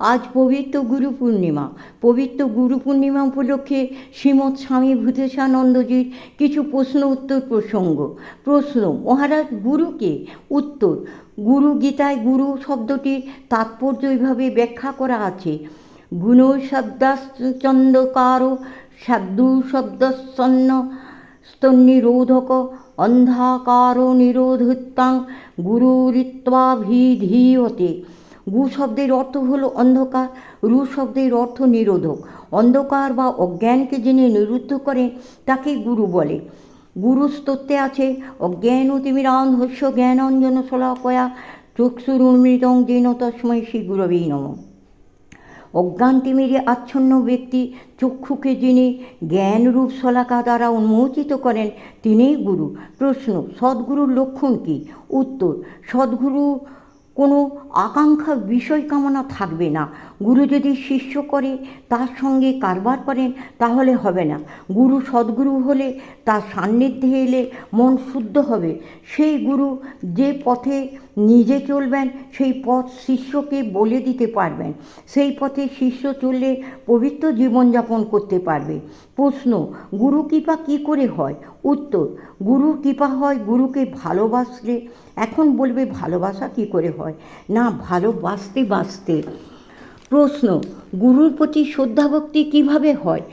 আজ পবিত্র গুরু পূর্ণিমা। পবিত্র গুরু পূর্ণিমা উপলক্ষে শ্রীমৎ স্বামী ভূতেশানন্দজির কিছু প্রশ্ন উত্তর প্রসঙ্গ। প্রশ্ন: মহারাজ, গুরুকে? উত্তর: গুরু গীতায় গুরু শব্দটির তাৎপর্য এইভাবে ব্যাখ্যা করা আছে: গুণ শব্দাশ্চন্দকার সাধু শব্দসন্ন স্তন্নিরোধক অন্ধাকার নিরোধিতাং গুরুরিত্বাভিধীয়তে। গু শব্দের অর্থ হলো অন্ধকার, রু শব্দের অর্থ নিরোধক। অন্ধকার বা অজ্ঞানকে যিনি নিরুদ্ধ করেন তাকে গুরু বলে। গুরু স্তোত্রে আছে: অজ্ঞানতিমিরান্ধস্য জ্ঞানাঞ্জন শলাকয়া চক্ষুরুন্মিলিতং যেন তস্मै শ্রী গুরবে নমঃ। অজ্ঞান তিমিরে আচ্ছন্ন ব্যক্তি চক্ষুকে যিনি জ্ঞানরূপ শলাকা দ্বারা উন্মোচিত করেন তিনিই গুরু। প্রশ্ন: সদ্গুরুর লক্ষণ কী? উত্তর: সদ্গুরু কোনো আকাঙ্ক্ষা বিষয় কামনা থাকবে না। গুরু যদি শিষ্য করে তার সঙ্গে কারবার করেন তাহলে হবে না। গুরু সদ্গুরু হলে তার সান্নিধ্যে এলে মন শুদ্ধ হবে। সেই গুরু যে পথে নিজে চলবেন সেই পথ শিষ্যকে বলে দিতে পারবেন। সেই পথে শিষ্য চললে পবিত্র জীবনযাপন করতে পারবে। প্রশ্ন: গুরু কৃপা কী করে হয়? উত্তর: গুরুর কৃপা হয় গুরুকে ভালোবাসলে। এখন বলবে ভালোবাসা কী করে হয়? না, ভালোবাসতে বাসতে। প্রশ্ন: গুরুর প্রতি শ্রদ্ধাভক্তি কীভাবে হয়?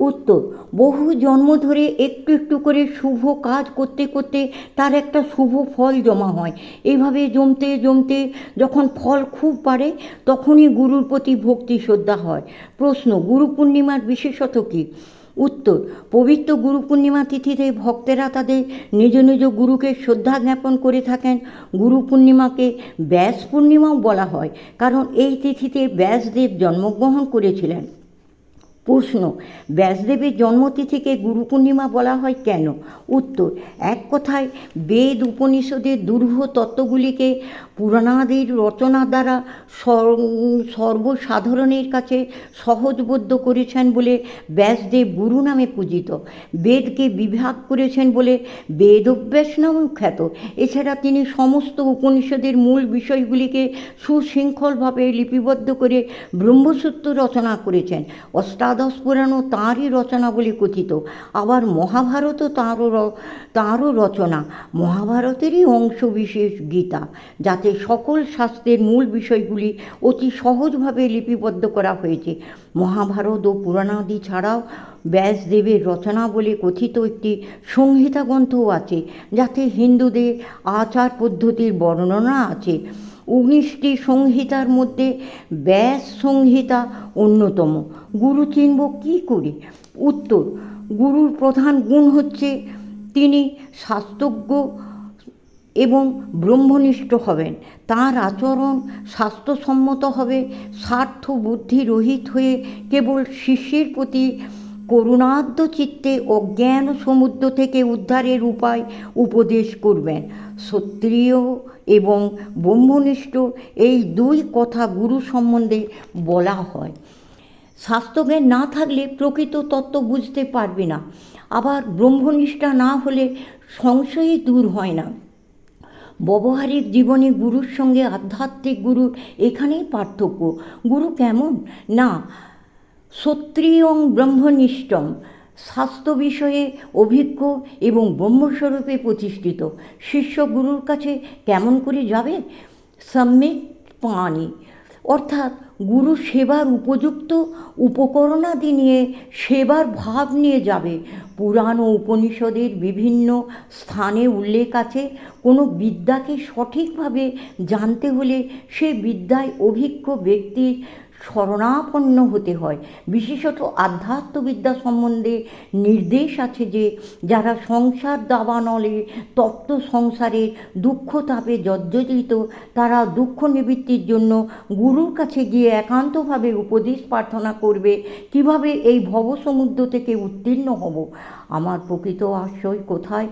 উত্তর: বহু জন্ম ধরে একটু একটু করে শুভ কাজ করতে করতে তার একটা শুভ ফল জমা হয়। এইভাবে জমতে জমতে যখন ফল খুব বাড়ে তখনই গুরুর প্রতি ভক্তি শ্রদ্ধা হয়। প্রশ্ন: গুরু পূর্ণিমার বিশেষত কী? উত্তর: পবিত্র গুরু পূর্ণিমা তিথিতে ভক্তেরা তাদের নিজ নিজ গুরুকে শ্রদ্ধা জ্ঞাপন করে থাকেন। গুরু পূর্ণিমাকে ব্যাস পূর্ণিমাও বলা হয়, কারণ এই তিথিতে ব্যাসদেব জন্মগ্রহণ করেছিলেন। প্রশ্ন: ব্যাসদেবের জন্মতিথিকে গুরু পূর্ণিমা বলা হয় কেন? উত্তর: এক কথায় বেদ উপনিষদের দুর্ভ তত্ত্বগুলিকে পুরাণাদির রচনা দ্বারা সর্বসাধারণের কাছে সহজবোধ্য করেছেন বলে ব্যাসদেব গুরু নামে পূজিত। বেদকে বিভাগ করেছেন বলে বেদব্যাস নামেও খ্যাত। এছাড়া তিনি সমস্ত উপনিষদের মূল বিষয়গুলিকে সুশৃঙ্খলভাবে লিপিবদ্ধ করে ব্রহ্মসূত্র রচনা করেছেন। অষ্টাদশ পুরাণও তাঁরই রচনা বলে কথিত। আবার মহাভারতও তাঁরও রচনা। মহাভারতেরই অংশবিশেষ গীতা, যাতে সকল শাস্ত্রের মূল বিষয়গুলি অতি সহজভাবে লিপিবদ্ধ করা হয়েছে। মহাভারত ও পুরাণাদি ছাড়াও ব্যাসদেবের রচনা বলে কথিত একটি সংহিতা গ্রন্থও আছে, যাতে হিন্দুদের আচার পদ্ধতির বর্ণনা আছে। 19টি সংহিতার মধ্যে ব্যাস সংহিতা অন্যতম। গুরু চিনব কী করে? উত্তর: গুরুর প্রধান গুণ হচ্ছে তিনি শাস্ত্রজ্ঞ এবং ব্রহ্মনিষ্ঠ হবেন। তাঁর আচরণ শাস্ত্রসম্মত হবে। স্বার্থ বুদ্ধি রহিত হয়ে কেবল শিষ্যের প্রতি করুণার্দ্র চিত্তে অজ্ঞান সমুদ্র থেকে উদ্ধারের উপায় উপদেশ করবেন। ক্ষত্রিয় এবং ব্রহ্মনিষ্ঠ এই দুই কথা গুরু সম্বন্ধে বলা হয়। শাস্ত্রজ্ঞান না থাকলে প্রকৃত তত্ত্ব বুঝতে পারবে না। আবার ব্রহ্মনিষ্ঠা না হলে সংশয়ই দূর হয় না। ব্যবহারিক জীবনে গুরুর সঙ্গে আধ্যাত্মিক গুরুর এখানেই পার্থক্য। গুরু কেমন? না, ক্ষত্রিয়ং ব্রহ্মনিষ্ঠম, শাস্ত্র বিষয়ে অভিজ্ঞ এবং ব্রহ্মস্বরূপে প্রতিষ্ঠিত। শিষ্য গুরুর কাছে কেমন করে যাবে? সম্যক পাণি, অর্থাৎ গুরু সেবার উপযুক্ত উপকরণাদি নিয়ে সেবার ভাব নিয়ে যাবে। পুরাণ ও উপনিষদের বিভিন্ন স্থানে উল্লেখ আছে, কোনো বিদ্যাকে সঠিকভাবে জানতে হলে সে বিদ্যায় অভিজ্ঞ ব্যক্তির শরণাপন্ন হতে হয়। বিশেষত আধ্যাত্মবিদ্যা সম্বন্ধে নির্দেশ আছে যে যারা সংসার দাবানলে তপ্ত সংসারের দুঃখ তাপে জর্জরিত, তারা দুঃখ নিবৃত্তির জন্য গুরুর কাছে গিয়ে একান্তভাবে উপদেশ প্রার্থনা করবে কিভাবে এই ভবসমুদ্র থেকে উত্তীর্ণ হব। আমার প্রকৃত আশ্রয় কোথায়?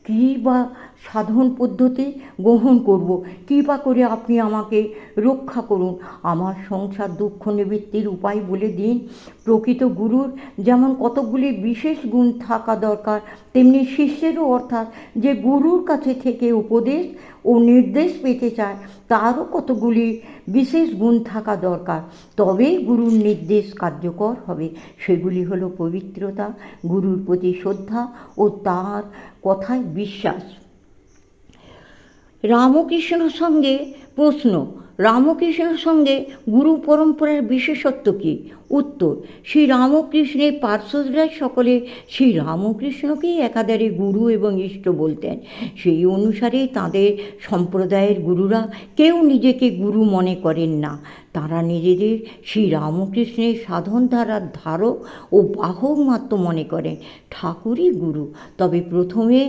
কী বা সাধন পদ্ধতি গ্রহণ করব। কৃপা করে আপনি আমাকে রক্ষা করুন, আমার সংসার দুঃখ নিবৃত্তির উপায় বলে দিন। প্রকৃত গুরুর যেমন কতকগুলি বিশেষ গুণ থাকা দরকার, তেমনি শিষ্যেরও, অর্থাৎ যে গুরুর কাছে থেকে উপদেশ ও নির্দেশ পেতে চায় তারও কতগুলি বিশেষ গুণ থাকা দরকার, তবেই গুরুর নির্দেশ কার্যকর হবে। সেগুলি হলো পবিত্রতা, গুরুর প্রতি শ্রদ্ধা ও তার কথায় বিশ্বাস। রামকৃষ্ণের সঙ্গে প্রশ্ন, রামকৃষ্ণের সঙ্গে গুরু পরম্পরার বিশেষত্ব কী? উত্তর, শ্রী রামকৃষ্ণের পার্শ্বদরাই সকলে শ্রী রামকৃষ্ণকেই একাধারে গুরু এবং ইষ্ট বলতেন। সেই অনুসারে তাঁদের সম্প্রদায়ের গুরুরা কেউ নিজেকে গুরু মনে করেন না, তারা নিজেদের শ্রী রামকৃষ্ণের সাধনধারার ধারক ও বাহক মাত্র মনে করেন। ঠাকুরই গুরু, তবে প্রথমে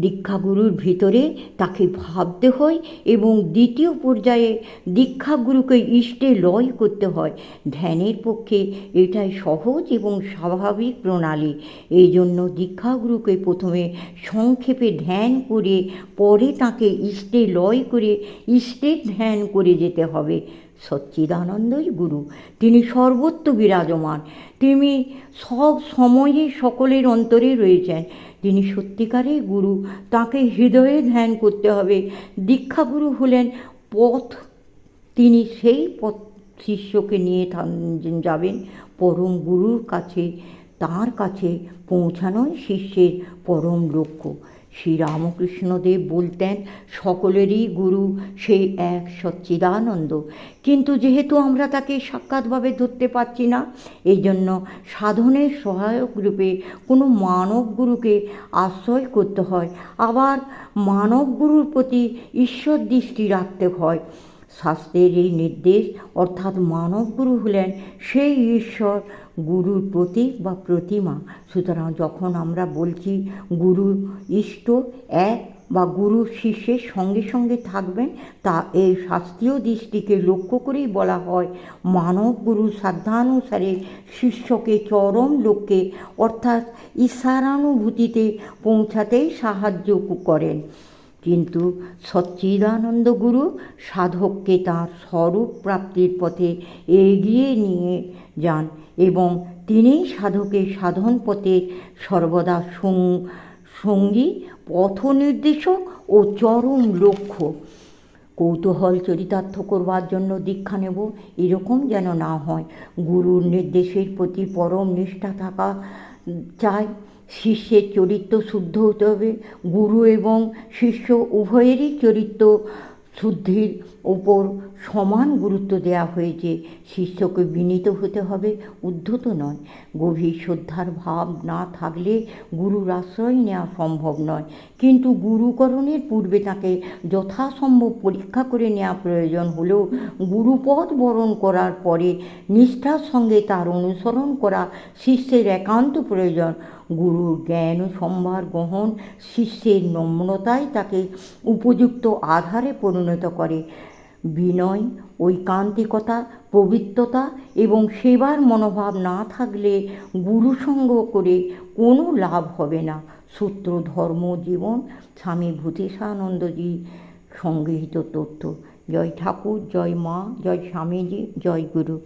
দীক্ষাগুরুর ভিতরে তাকে ভাবতে হয় এবং দ্বিতীয় পর্যায়ে দীক্ষাগুরুকে ইষ্টে লয় করতে হয়। ধ্যানের পক্ষে এটাই সহজ এবং স্বাভাবিক প্রণালী। এই জন্য দীক্ষাগুরুকে প্রথমে সংক্ষেপে ধ্যান করে পরে তাকে ইষ্টে লয় করে ইষ্টের ধ্যান করে যেতে হবে। সচ্চিদানন্দই গুরু, তিনি সর্বত্র বিরাজমান, তিনি সব সময়ে সকলের অন্তরে রয়েছেন, তিনি সত্যিকারের গুরু, তাকে হৃদয়ে ধ্যান করতে হবে। দীক্ষাগুরু হলেন পথ, তিনি সেই পথ শিষ্যকে নিয়ে যাবেন পরম গুরুর কাছে, তার কাছে পৌঁছানোই শিষ্যের পরম লক্ষ্য। শ্রীরামকৃষ্ণদেব বলতেন সকলেরই গুরু সেই এক সচ্চিদানন্দ, কিন্তু যেহেতু আমরা তাকে সাক্ষাৎভাবে ধরতে পারছি না, এই জন্য সাধনের সহায়ক রূপে কোনো মানব গুরুকে আশ্রয় করতে হয়, আবার মানব গুরুর প্রতি ঈশ্বর দৃষ্টি রাখতে হয়। শাস্ত্রের এই নির্দেশ, অর্থাৎ মানব গুরু হলেন সেই ঈশ্বর গুরুর প্রতীক বা প্রতিমা। সুতরাং যখন আমরা বলছি গুরু ইষ্ট এক বা গুরু শিষ্যের সঙ্গে সঙ্গে থাকবেন, তা এই শাস্ত্রীয় দৃষ্টিকে লক্ষ্য করেই বলা হয়। মানব গুরু সাধ্যানুসারে শিষ্যকে চরম লক্ষ্যে অর্থাৎ ঈশ্বরানুভূতিতে পৌঁছাতেই সাহায্য করেন, কিন্তু সচ্চিদানন্দ গুরু সাধককে তাঁর স্বরূপ প্রাপ্তির পথে এগিয়ে নিয়ে যান এবং তিনিই সাধকের সাধন পথের সর্বদা সঙ্গী, পথ নির্দেশক ও চরম লক্ষ্য। কৌতূহল চরিতার্থ করবার জন্য দীক্ষা নেব এরকম যেন না হয়। গুরুর নির্দেশের প্রতি পরম নিষ্ঠা থাকা চাই। শিষ্যের চরিত্র শুদ্ধ হতে হবে। গুরু এবং শিষ্য উভয়েরই চরিত্র শুদ্ধির উপর সমান গুরুত্ব দেওয়া হয়েছে। শিষ্যকে বিনীত হতে হবে, উদ্ধত নয়। গভীর শ্রদ্ধার ভাব না থাকলে গুরুর আশ্রয় নেওয়া সম্ভব নয়, কিন্তু গুরুকরণের পূর্বে তাকে যথাসম্ভব পরীক্ষা করে নেওয়া প্রয়োজন হলেও গুরুপদ বরণ করার পরে নিষ্ঠার সঙ্গে তার অনুসরণ করা শিষ্যের একান্ত প্রয়োজন। গুরুর জ্ঞান ও সম্ভার গ্রহণ শিষ্যের নম্রতায় তাকে উপযুক্ত আধারে পরিণত করে। বিনয়, ঐকান্তিকতা, পবিত্রতা এবং সেবার মনোভাব না থাকলে গুরুসঙ্গ করে কোনো লাভ হবে না। সূত্র ধর্ম জীবন, স্বামী ভূতেশানন্দজি সংগৃহীত তথ্য। জয় ঠাকুর, জয় মা, জয় স্বামীজি, জয় গুরু।